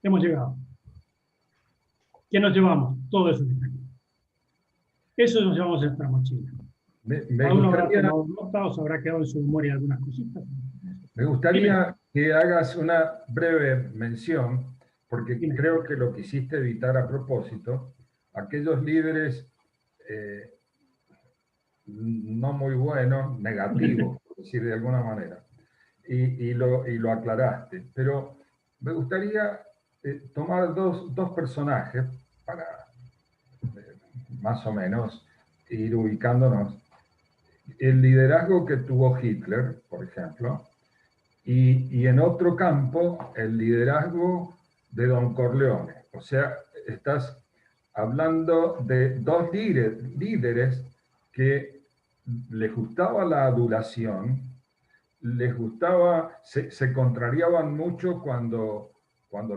hemos llegado. ¿Qué nos llevamos? Todo eso que está aquí. Eso nos llevamos en nuestra mochila. Me Cada uno habrá gustaría, tomado nota o se habrá quedado en su memoria algunas cositas. me gustaría que hagas una breve mención, porque Dime. creo que lo quisiste evitar a propósito, aquellos líderes no muy buenos, negativos, por decir de alguna manera, y lo aclaraste. Pero me gustaría tomar dos personajes para más o menos ir ubicándonos. El liderazgo que tuvo Hitler, por ejemplo, y en otro campo, el liderazgo de Don Corleone. O sea, estás hablando de dos líderes que les gustaba la adulación, les gustaba, se contrariaban mucho cuando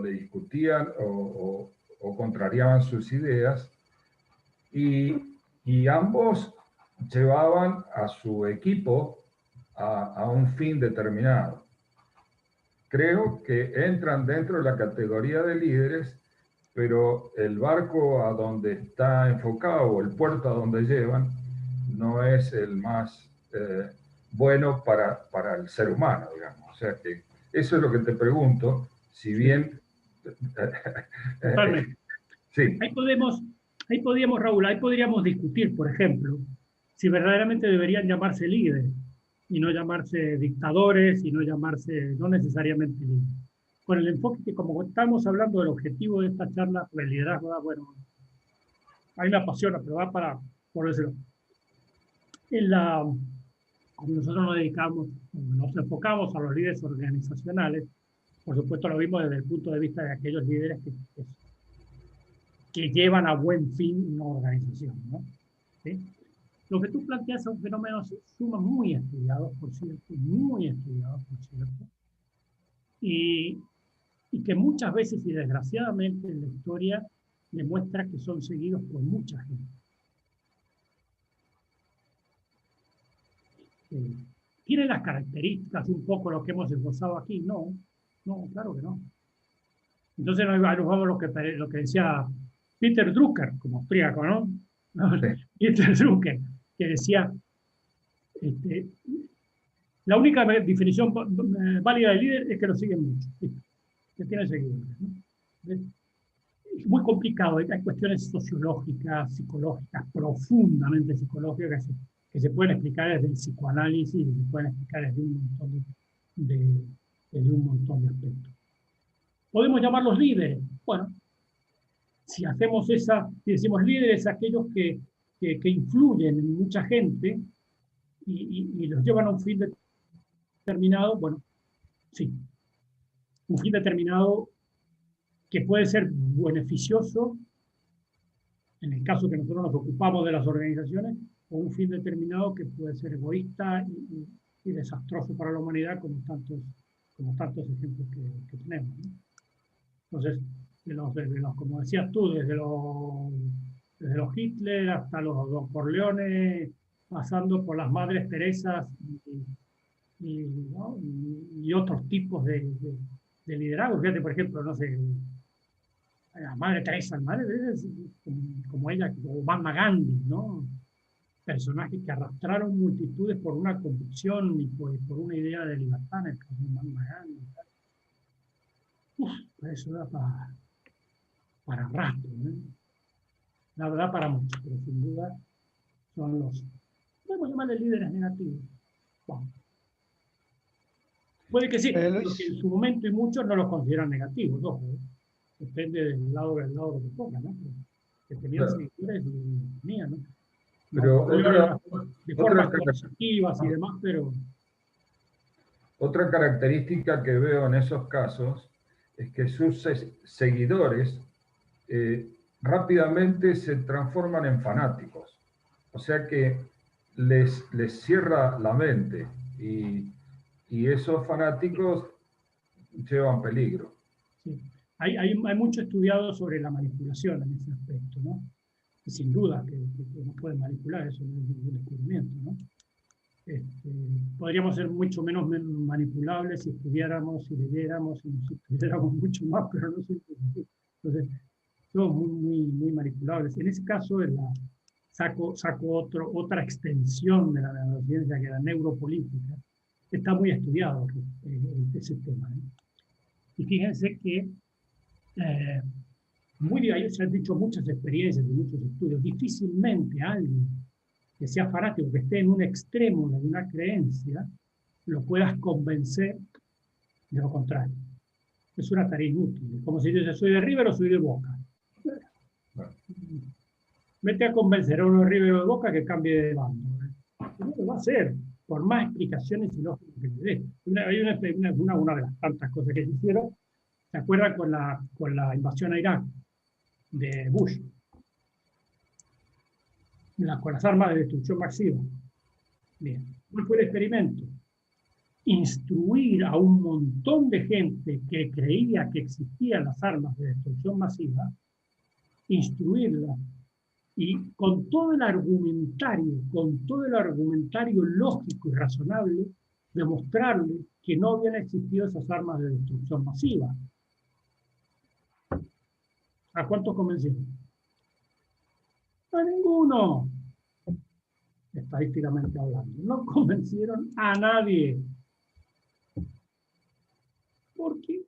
le discutían o contrariaban sus ideas, y ambos llevaban a su equipo a un fin determinado. Creo que entran dentro de la categoría de líderes, pero el barco a donde está enfocado o el puerto a donde llevan no es el más bueno para el ser humano, digamos. O sea que eso es lo que te pregunto, si bien... Totalmente. Sí. Ahí podríamos, Raúl, ahí podríamos discutir, por ejemplo, si verdaderamente deberían llamarse líderes y no llamarse dictadores y no llamarse, no necesariamente líderes. Con el enfoque que, como estamos hablando del objetivo de esta charla, pues el liderazgo da, bueno, a mí me apasiona, pero va para, por decirlo, en la, como nosotros nos dedicamos, nos enfocamos a los líderes organizacionales, por supuesto lo vimos desde el punto de vista de aquellos líderes que llevan a buen fin una organización, ¿no? ¿Sí? Lo que tú planteas son fenómenos muy estudiados, por cierto, muy estudiados, por cierto, y, y que muchas veces y desgraciadamente en la historia demuestra que son seguidos por mucha gente. ¿Tiene las características un poco lo que hemos esbozado aquí? No, no, claro que no. Entonces nos vamos a lo que decía Peter Drucker, como austríaco, ¿no? Sí. Peter Drucker, que decía, la única definición válida de líder es que lo siguen mucho, que tiene seguidores, ¿no? Es muy complicado, hay cuestiones sociológicas, psicológicas, profundamente psicológicas, que se pueden explicar desde el psicoanálisis y se pueden explicar desde un montón de aspectos. ¿Podemos llamarlos líderes? Bueno, si hacemos si decimos líderes, aquellos que influyen en mucha gente y los llevan a un fin determinado, bueno, sí, un fin determinado que puede ser beneficioso en el caso que nosotros nos ocupamos de las organizaciones, o un fin determinado que puede ser egoísta y desastroso para la humanidad, como tantos ejemplos que tenemos, ¿no? Entonces, como decías tú, desde los Hitler hasta los Don Corleone, pasando por las Madres Teresas ¿no? y otros tipos de liderazgo. Fíjate, por ejemplo, no sé, la Madre Teresa, como ella, o Mahatma Gandhi, ¿no? Personajes que arrastraron multitudes por una convicción y por una idea de libertad, en el caso de Mahatma Gandhi. Eso da para rato, ¿no? La verdad, para mucho, pero sin duda son podemos llamarle líderes negativos. Bueno, puede que sí, porque en su momento y muchos no los consideran negativos, ojo, ¿eh? Depende del lado que pongan, ¿no? Que tenían seguidores y tenían, ¿no? Pero de formas positivas y demás, pero... Otra característica que veo en esos casos es que sus seguidores rápidamente se transforman en fanáticos. O sea que les cierra la mente y esos fanáticos llevan peligro. Sí. Hay mucho estudiado sobre la manipulación en ese aspecto, ¿no? Y sin duda que no pueden manipular, eso no es ningún descubrimiento, ¿no? Podríamos ser mucho menos manipulables si estudiáramos, si leyéramos, si nos estudiáramos mucho más, pero no siempre es así. Entonces, somos muy manipulables. En ese caso, saco otra extensión de la neurociencia, que es la neuropolítica. Está muy estudiado ese tema. Y fíjense que se han dicho muchas experiencias y muchos estudios. Difícilmente alguien que sea fanático, que esté en un extremo de una creencia, lo puedas convencer de lo contrario. Es una tarea inútil. Como si yo soy de River o soy de Boca. Vete a convencer a uno de River o de Boca que cambie de bando. No lo va a hacer, por más explicaciones y lógicas que le dé. Hay una de las tantas cosas que se hicieron. ¿Se acuerdan con la invasión a Irak de Bush? Con las armas de destrucción masiva. Bien. ¿Cuál fue el experimento? Instruir a un montón de gente que creía que existían las armas de destrucción masiva, instruirla y con todo el argumentario lógico y razonable, demostrarle que no habían existido esas armas de destrucción masiva. ¿A cuántos convencieron? A ninguno, estadísticamente hablando. No convencieron a nadie. Porque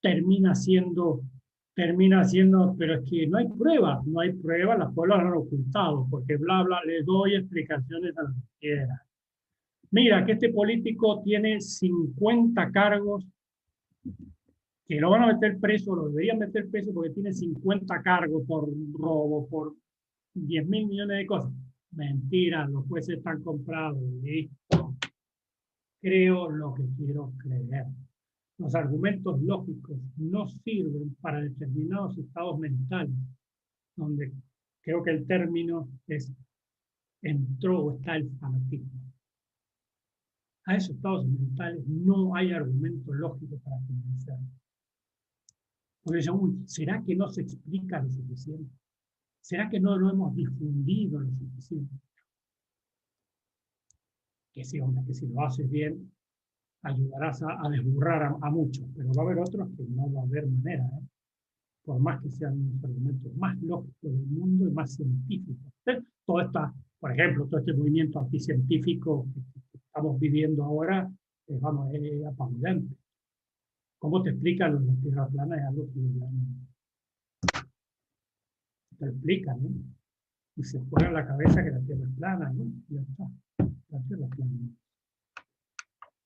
termina siendo, pero es que no hay pruebas, las pruebas lo han ocultado, porque bla, bla, les doy explicaciones a lo que quiera. Mira, que este político tiene 50 cargos, que lo van a meter preso, lo deberían meter preso porque tiene 50 cargos por robo, por 10.000 millones de cosas. Mentira, los jueces están comprados, listo. Creo lo que quiero creer. Los argumentos lógicos no sirven para determinados estados mentales, donde creo que el término entró o está el fanatismo. A esos estados mentales no hay argumentos lógicos para convencer. Porque dicen, ¿será que no se explica lo suficiente? ¿Será que no lo hemos difundido lo suficiente? Que sí, hombre, que si lo haces bien, ayudarás a desburrar a muchos, pero va a haber otros que no va a haber manera, por más que sean los argumentos más lógicos del mundo y más científicos. Por ejemplo, todo este movimiento anticientífico que estamos viviendo ahora, es apabullante. ¿Cómo te explican lo de la Tierra plana? Es algo que te lo explican, ¿no? Y se pone en la cabeza que la Tierra es plana, ¿no? Y ya está, la Tierra es plana.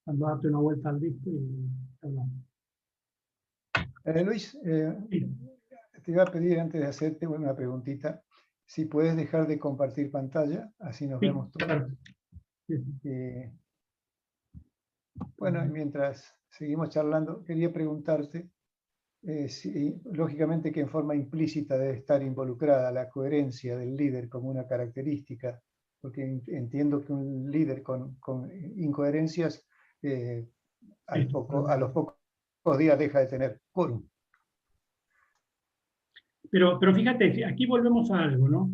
Ando a darte una vuelta al disco y hablamos. Luis, te iba a pedir antes de hacerte una preguntita, si puedes dejar de compartir pantalla, así nos vemos todos. Claro. Bueno, y mientras seguimos charlando, quería preguntarte si, lógicamente que en forma implícita debe estar involucrada la coherencia del líder como una característica, porque entiendo que un líder con incoherencias a los pocos días deja de tener quórum. Pero fíjate, aquí volvemos a algo, ¿no?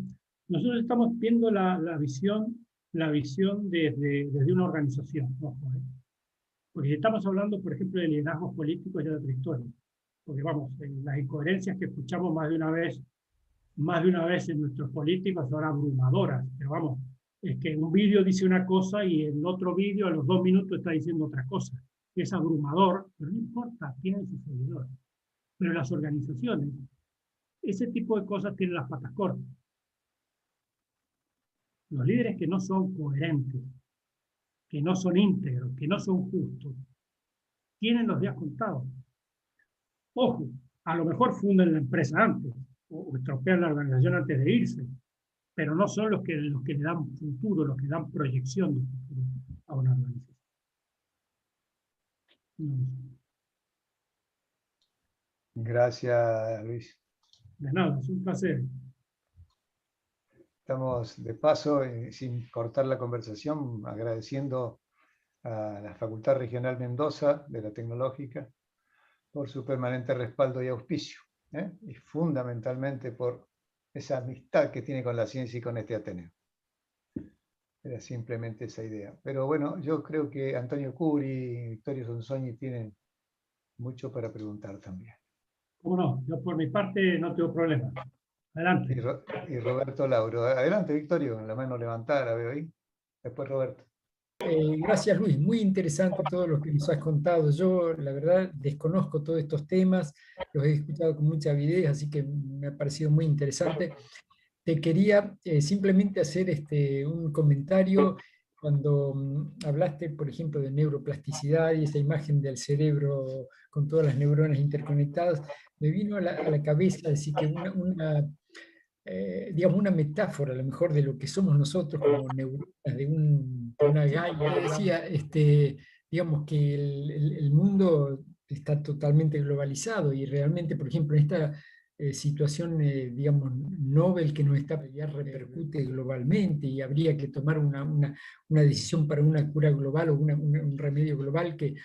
Nosotros estamos viendo la visión desde una organización, ojo, porque si estamos hablando, por ejemplo, de liderazgos políticos, ya de otra historia. Porque vamos, las incoherencias que escuchamos más de una vez en nuestros políticos son abrumadoras, pero vamos, es que un vídeo dice una cosa y el otro vídeo a los 2 minutos está diciendo otra cosa. Es abrumador, pero no importa, tienen sus seguidores. Pero las organizaciones, ese tipo de cosas tienen las patas cortas. Los líderes que no son coherentes, que no son íntegros, que no son justos, tienen los días contados. Ojo, a lo mejor fundan la empresa antes, o estropean la organización antes de irse, pero no son los que le dan futuro, los que dan proyección de futuro a una organización. No. Gracias, Luis. De nada, es un placer. Estamos de paso, sin cortar la conversación, agradeciendo a la Facultad Regional Mendoza de la Tecnológica por su permanente respaldo y auspicio, y fundamentalmente por esa amistad que tiene con la ciencia y con este Ateneo. Era simplemente esa idea. Pero bueno, yo creo que Antonio Curi y Vittorio Sonsogni tienen mucho para preguntar también. ¿Cómo no? Yo por mi parte no tengo problema. Adelante. Y Roberto Lauro. Adelante, Victorio, con la mano levantada, la veo ahí. Después Roberto. Gracias, Luis. Muy interesante todo lo que nos has contado. Yo, la verdad, desconozco todos estos temas, los he escuchado con mucha avidez, así que me ha parecido muy interesante. Te quería simplemente hacer un comentario cuando hablaste, por ejemplo, de neuroplasticidad y esa imagen del cerebro con todas las neuronas interconectadas. Me vino a la cabeza decir que digamos, una metáfora a lo mejor de lo que somos nosotros como neuronas de una Gaia. Decía, digamos que el mundo está totalmente globalizado y realmente, por ejemplo, en esta situación, digamos, Nobel que nos está ya repercute globalmente y habría que tomar una decisión para una cura global o un remedio global que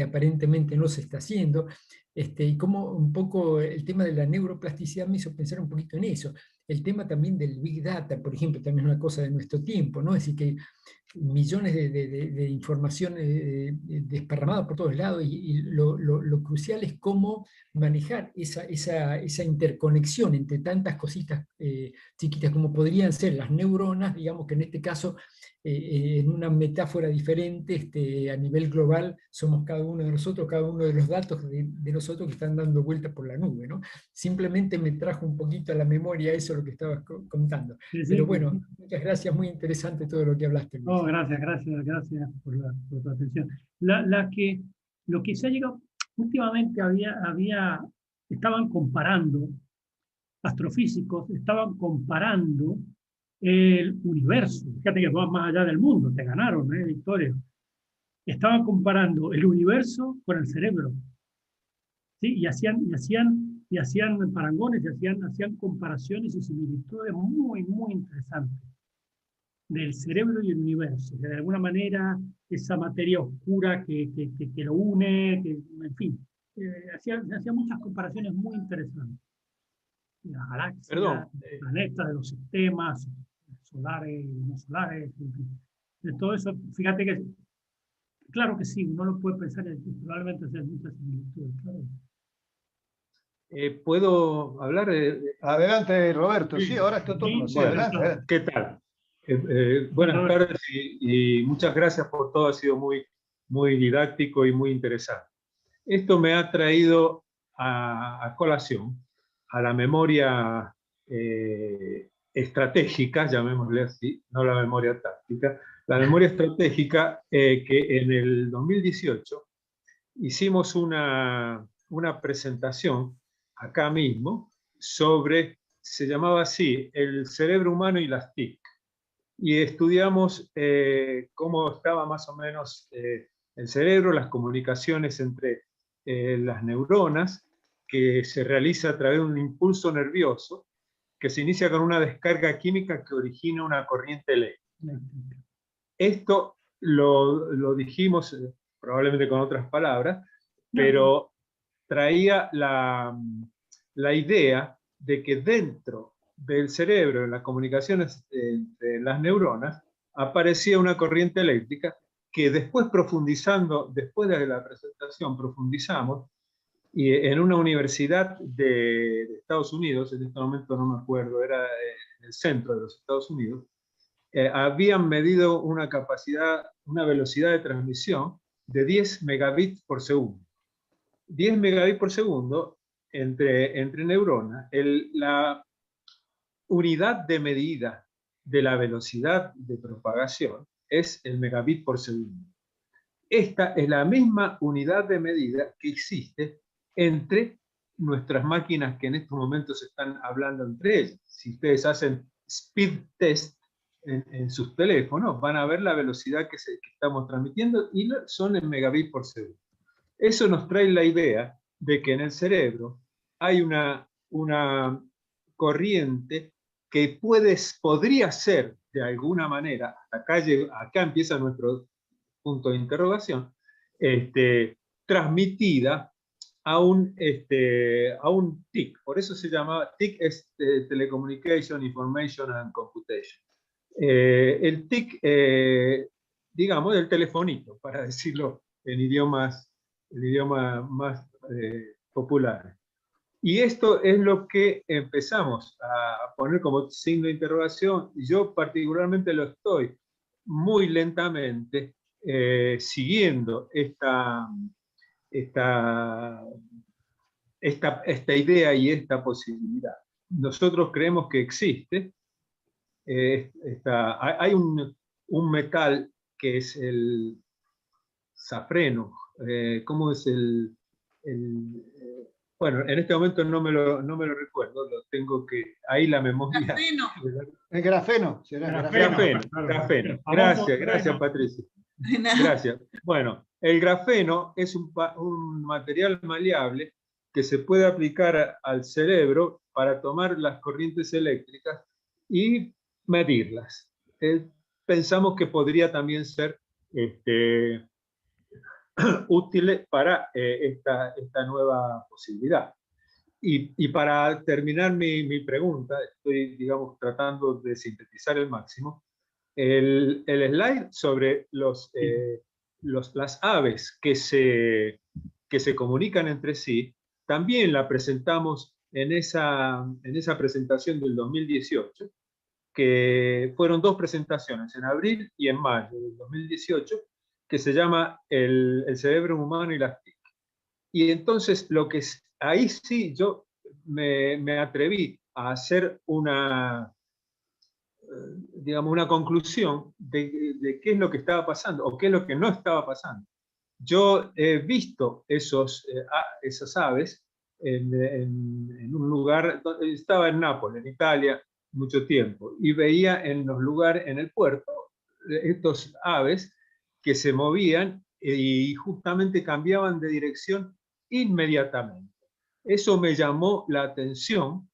aparentemente no se está haciendo. Y como un poco el tema de la neuroplasticidad me hizo pensar un poquito en eso. El tema también del Big Data, por ejemplo, también es una cosa de nuestro tiempo, ¿no? Es decir, que millones de información desparramada por todos lados y lo crucial es cómo manejar esa interconexión entre tantas cositas chiquitas como podrían ser las neuronas, digamos que en este caso, en una metáfora diferente, a nivel global, somos cada uno de nosotros, cada uno de los datos de nosotros que están dando vuelta por la nube, ¿no? Simplemente me trajo un poquito a la memoria eso lo que estabas contando. Sí, sí. Pero bueno, muchas gracias, muy interesante todo lo que hablaste, Luis. No, gracias por tu atención. Lo que se ha llegado, últimamente estaban comparando, astrofísicos estaban comparando el universo. Fíjate que van más allá del mundo, te ganaron, Victoria. Estaban comparando el universo con el cerebro. ¿Sí? Y hacían parangones, hacían comparaciones y similitudes muy, muy interesantes del cerebro y el universo, que de alguna manera esa materia oscura que lo une, en fin, hacía muchas comparaciones muy interesantes. La galaxia, los planetas, de los sistemas solares, no solares, en fin. De todo eso, fíjate que, claro que sí, uno lo puede pensar y probablemente hacer muchas similitudes, claro. ¿Puedo hablar? Adelante, Roberto. Sí, ahora está todo. Sí, Sí, bueno, adelante. ¿qué tal? Buenas tardes y muchas gracias por todo, ha sido muy, muy didáctico y muy interesante. Esto me ha traído a colación a la memoria estratégica, llamémosle así, no la memoria táctica, la memoria estratégica que en el 2018 hicimos una presentación acá mismo sobre, se llamaba así, el cerebro humano y las TIC. Y estudiamos cómo estaba más o menos el cerebro, las comunicaciones entre las neuronas, que se realiza a través de un impulso nervioso, que se inicia con una descarga química que origina una corriente eléctrica. Esto lo dijimos probablemente con otras palabras, pero traía la idea de que dentro del cerebro, en las comunicaciones entre las neuronas, aparecía una corriente eléctrica que después profundizando, después de la presentación profundizamos, y en una universidad de Estados Unidos, en este momento no me acuerdo, era en el centro de los Estados Unidos, habían medido una capacidad, una velocidad de transmisión de 10 megabits por segundo. 10 megabits por segundo entre neuronas. La unidad de medida de la velocidad de propagación es el megabit por segundo. Esta es la misma unidad de medida que existe entre nuestras máquinas que en estos momentos están hablando entre ellas. Si ustedes hacen speed test en sus teléfonos, van a ver la velocidad que estamos transmitiendo y son en megabits por segundo. Eso nos trae la idea de que en el cerebro hay una corriente que podría ser de alguna manera, acá empieza nuestro punto de interrogación, transmitida a un TIC. Por eso se llama TIC, es Telecommunication, Information and Computation. El TIC, digamos, el telefonito, para decirlo en idioma más popular. Y esto es lo que empezamos a poner como signo de interrogación. Yo particularmente lo estoy muy lentamente siguiendo esta idea y esta posibilidad. Nosotros creemos que existe. Hay un metal que es el safreno. ¿Cómo es bueno, en este momento no me lo recuerdo, lo tengo que... Ahí la memoria... Grafeno. El grafeno. Grafeno. Gracias, Patricia. Gracias. Bueno, el grafeno es un material maleable que se puede aplicar al cerebro para tomar las corrientes eléctricas y medirlas. Pensamos que podría también ser útil para esta nueva posibilidad. Y para terminar mi pregunta, estoy, digamos, tratando de sintetizar el máximo. El slide sobre las aves que se comunican entre sí, también la presentamos en esa presentación del 2018, que fueron 2 presentaciones, en abril y en mayo del 2018, que se llama El cerebro humano y las TIC. Y entonces, ahí sí yo me atreví a hacer digamos, una conclusión de qué es lo que estaba pasando o qué es lo que no estaba pasando. Yo he visto esas aves en un lugar, estaba en Nápoles, en Italia, mucho tiempo, y veía en los lugares, en el puerto, estos aves que se movían y justamente cambiaban de dirección inmediatamente. Eso me llamó la atención.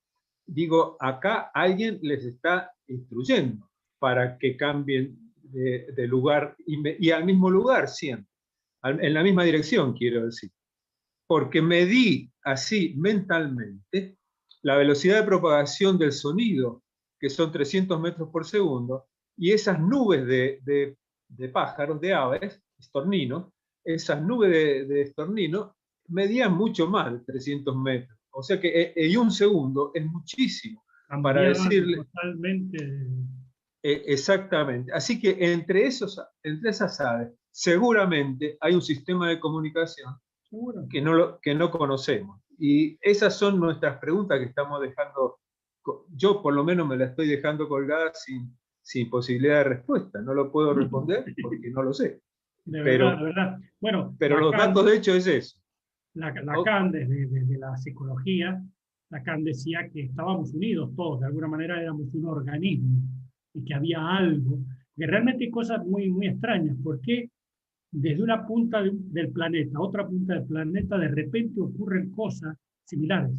Digo, acá alguien les está instruyendo para que cambien de lugar y al mismo lugar siempre, en la misma dirección, quiero decir. Porque medí así mentalmente la velocidad de propagación del sonido, que son 300 metros por segundo, y esas nubes de pájaros, de aves, estorninos, esas nubes de estorninos medían mucho más de 300 metros. O sea que y un segundo es muchísimo para decirle... Totalmente. Exactamente. Así que entre esas aves seguramente hay un sistema de comunicación que no conocemos. Y esas son nuestras preguntas que estamos dejando, yo por lo menos me las estoy dejando colgadas sin posibilidad de respuesta. No lo puedo responder porque no lo sé. De verdad. Bueno, pero los datos de hecho es eso. Lacan, desde la psicología, Lacan decía que estábamos unidos todos, de alguna manera éramos un organismo y que había algo, que realmente hay cosas muy, muy extrañas. ¿Por qué desde una punta del planeta a otra punta del planeta de repente ocurren cosas similares?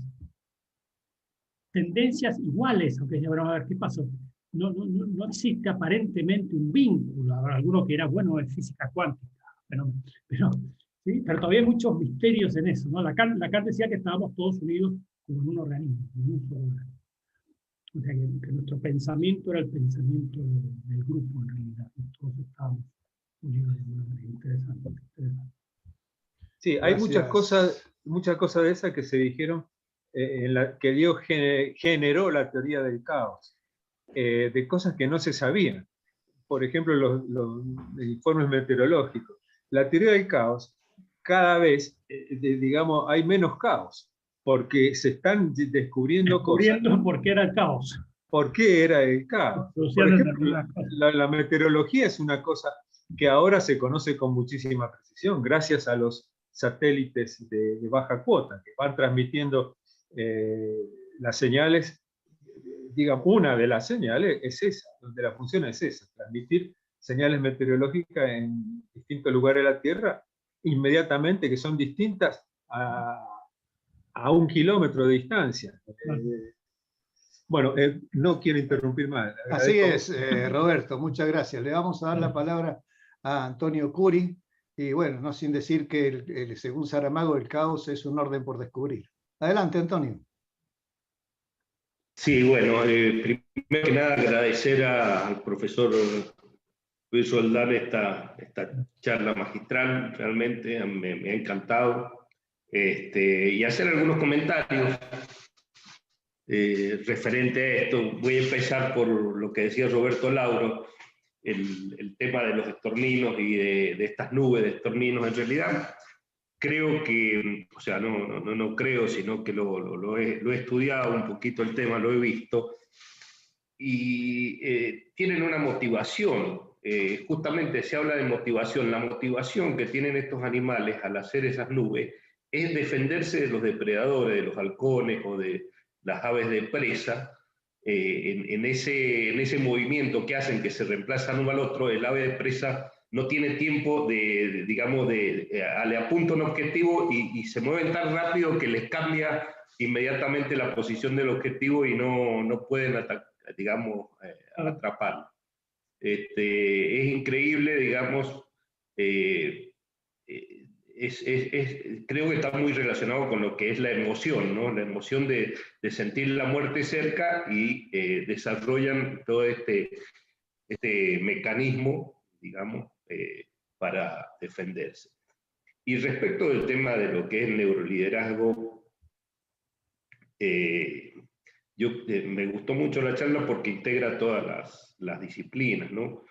Tendencias iguales, aunque ya verán a ver qué pasó. No existe aparentemente un vínculo. Habrá alguno que era bueno en física cuántica, ¿sí? Pero todavía hay muchos misterios en eso, ¿no? Lacan decía que estábamos todos unidos como un organismo, como un solo organismo. O sea, que nuestro pensamiento era el pensamiento del grupo, en realidad. Todos estábamos unidos de una manera interesante. Sí, hay muchas cosas de esas que se dijeron que Dios generó la teoría del caos, de cosas que no se sabían. Por ejemplo, los informes meteorológicos. La teoría del caos, cada vez, digamos, hay menos caos, porque se están descubriendo cosas. ¿Por qué era el caos? ¿Por qué era el caos? Por ejemplo, la meteorología es una cosa que ahora se conoce con muchísima precisión, gracias a los satélites de baja cuota, que van transmitiendo las señales. Digamos, una de las señales es esa, donde la función es esa, transmitir señales meteorológicas en distintos lugares de la Tierra, inmediatamente, que son distintas a 1 kilómetro de distancia. Bueno, no quiero interrumpir más. Así es, Roberto, muchas gracias. Le vamos a dar la palabra a Antonio Curi, y bueno, no sin decir que según Saramago el caos es un orden por descubrir. Adelante, Antonio. Sí, bueno, primero que nada agradecer al profesor Luis Roldán esta charla magistral, realmente me ha encantado, y hacer algunos comentarios referente a esto. Voy a empezar por lo que decía Roberto Lauro, el tema de los estorninos y de estas nubes de estorninos. En realidad, creo que, o sea, no creo, sino que lo he estudiado un poquito el tema, lo he visto, y tienen una motivación. Justamente se habla de motivación. La motivación que tienen estos animales al hacer esas nubes es defenderse de los depredadores, de los halcones o de las aves de presa. En ese movimiento que hacen, que se reemplazan uno al otro, el ave de presa no tiene tiempo digamos, le apunta un objetivo y se mueven tan rápido que les cambia inmediatamente la posición del objetivo y no pueden digamos, atraparlo. Es increíble, digamos, creo que está muy relacionado con lo que es la emoción, ¿no? La emoción de sentir la muerte cerca, y desarrollan todo este mecanismo, digamos, para defenderse. Y respecto del tema de lo que es el neuroliderazgo, me gustó mucho la charla porque integra todas las disciplinas, ¿no?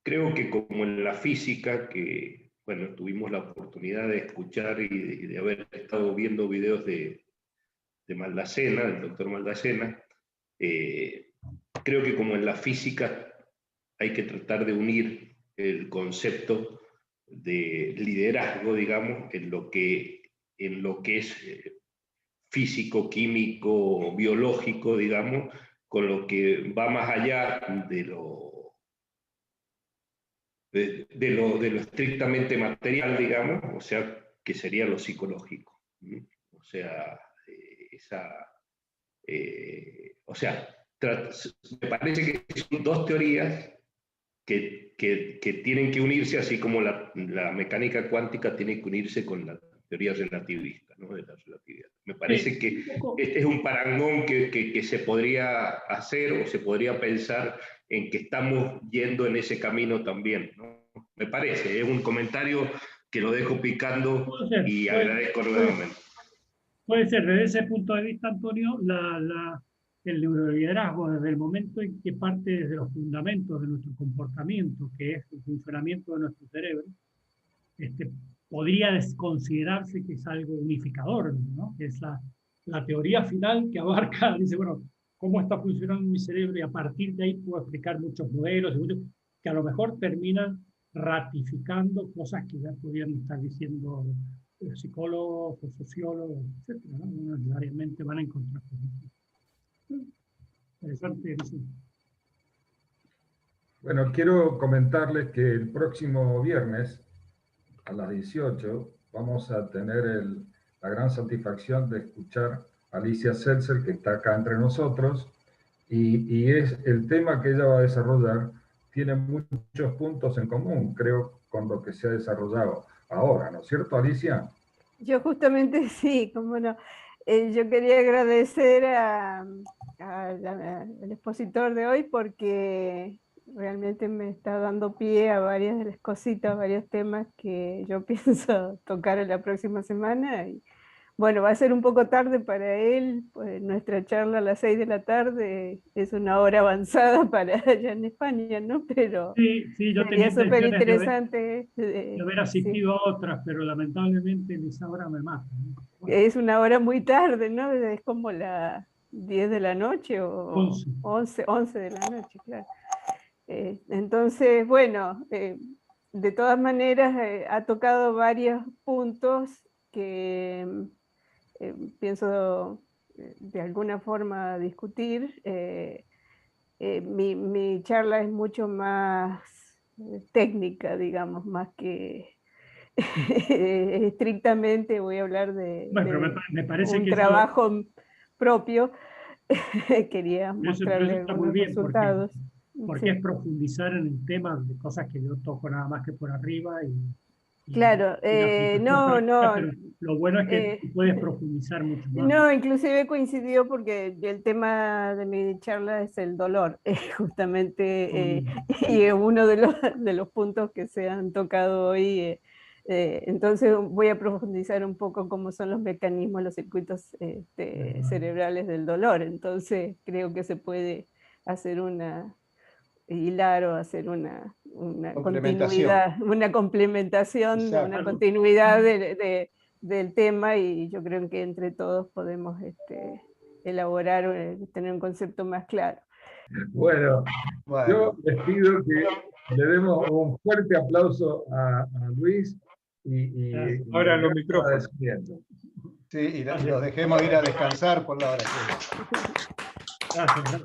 Creo que como en la física, que, bueno, tuvimos la oportunidad de escuchar y de haber estado viendo videos de Maldacena, del doctor Maldacena, creo que como en la física hay que tratar de unir el concepto de liderazgo, digamos, en lo que es físico, químico, biológico, digamos, con lo que va más allá de lo estrictamente material, digamos, o sea, que sería lo psicológico. O sea, o sea, me parece que son dos teorías que tienen que unirse, así como la mecánica cuántica tiene que unirse con la teoría relativista, ¿no? De la relatividad. Me parece que este es un parangón que se podría hacer, o se podría pensar en que estamos yendo en ese camino también, ¿no? Me parece, es un comentario que lo dejo picando y agradezco nuevamente. Puede ser, desde ese punto de vista, Antonio, el neuroliderazgo, desde el momento en que parte desde los fundamentos de nuestro comportamiento, que es el funcionamiento de nuestro cerebro, podría considerarse que es algo unificador, ¿no? Que es la teoría final que abarca, dice, bueno, ¿cómo está funcionando mi cerebro? Y a partir de ahí puedo explicar muchos modelos, que a lo mejor terminan ratificando cosas que ya podrían estar diciendo psicólogos o sociólogos, etc., ¿no? No necesariamente van a encontrar cosas. Interesante, sí. Bueno, quiero comentarles que el próximo viernes a las 18 vamos a tener la gran satisfacción de escuchar a Alicia Seltzer, que está acá entre nosotros, y es el tema que ella va a desarrollar tiene muchos puntos en común, creo, con lo que se ha desarrollado ahora, ¿no es cierto, Alicia? Yo justamente sí, cómo no. Yo quería agradecer al expositor de hoy, porque realmente me está dando pie a varias de las cositas, varios temas que yo pienso tocar en la próxima semana. Y bueno, va a ser un poco tarde para él, pues nuestra charla a las 6 de la tarde es una hora avanzada para allá en España, ¿no? Pero sí, yo tenía sería súper interesante interesante. de haber asistido a otras, pero lamentablemente esa hora me mata, ¿no? Bueno. Es una hora muy tarde, ¿no? Es como las 10 de la noche o 11 de la noche, claro. Entonces, bueno, de todas maneras ha tocado varios puntos que pienso de alguna forma discutir. Mi charla es mucho más técnica, digamos, más que estrictamente voy a hablar de me parece un que trabajo propio. Quería mostrarle algunos resultados. Porque es profundizar en el tema de cosas que yo toco nada más que por arriba, Claro, no, pero lo bueno es que puedes profundizar mucho más. No, inclusive coincidió porque el tema de mi charla es el dolor, justamente, y uno de los puntos que se han tocado hoy. Entonces voy a profundizar un poco cómo son los mecanismos, los circuitos cerebrales del dolor. Entonces creo que se puede hacer hilar o hacer una continuidad, una complementación, una continuidad del tema, y yo creo que entre todos podemos elaborar, tener un concepto más claro. Bueno, yo les pido que le demos un fuerte aplauso a Luis y ahora los micrófonos. Sí, y los dejemos ir a descansar por la hora que Gracias.